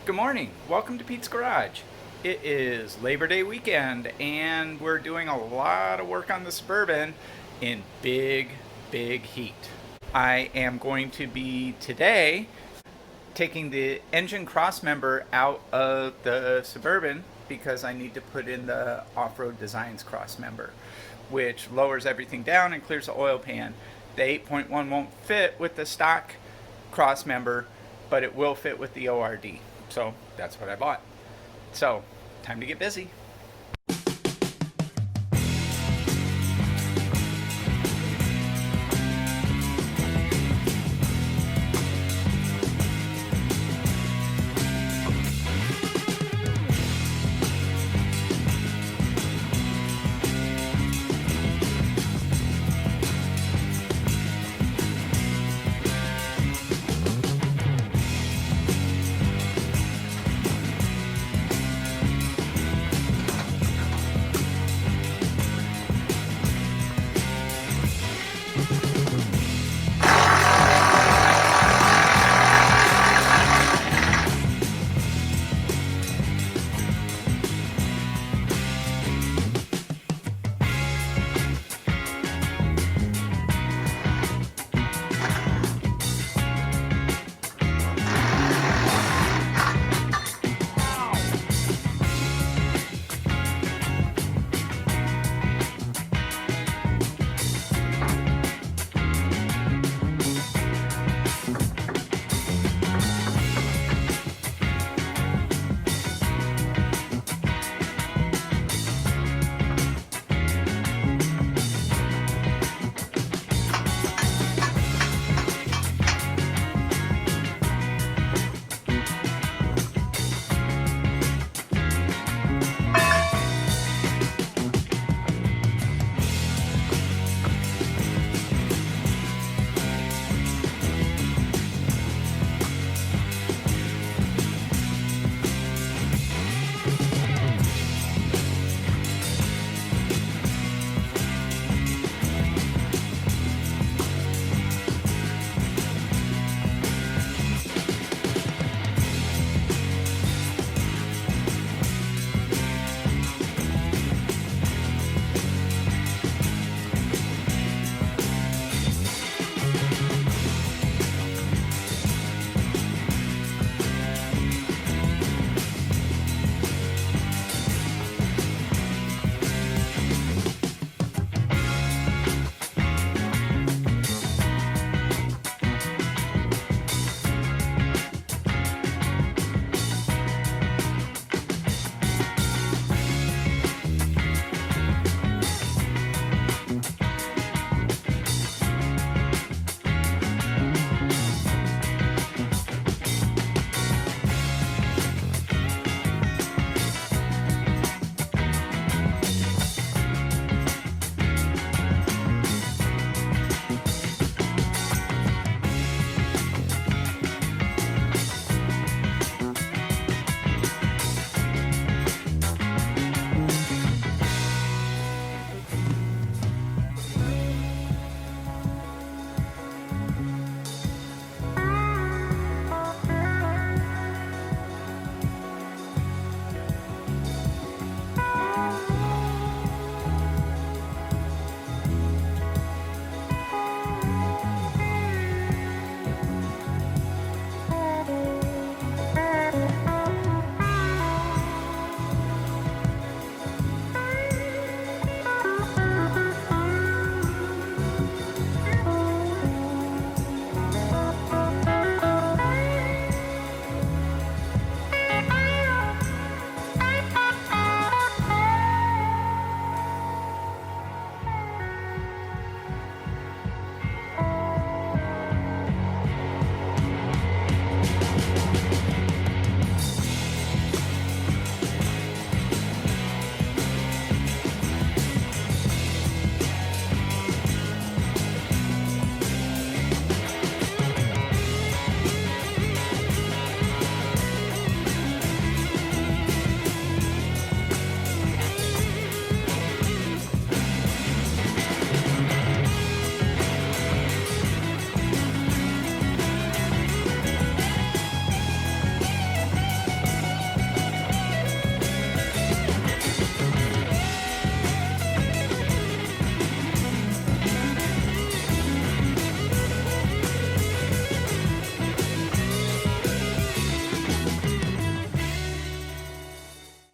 Good morning. Welcome to Pete's Garage. It is Labor Day weekend, and we're doing a lot of work on the Suburban in big heat. I am going to be today taking the engine cross member out of the Suburban because I need to put in the Off-Road Designs cross member, which lowers everything down and clears the oil pan. The 8.1 won't fit with the stock cross member, but it will fit with the ORD. So that's what I bought. So, time to get busy.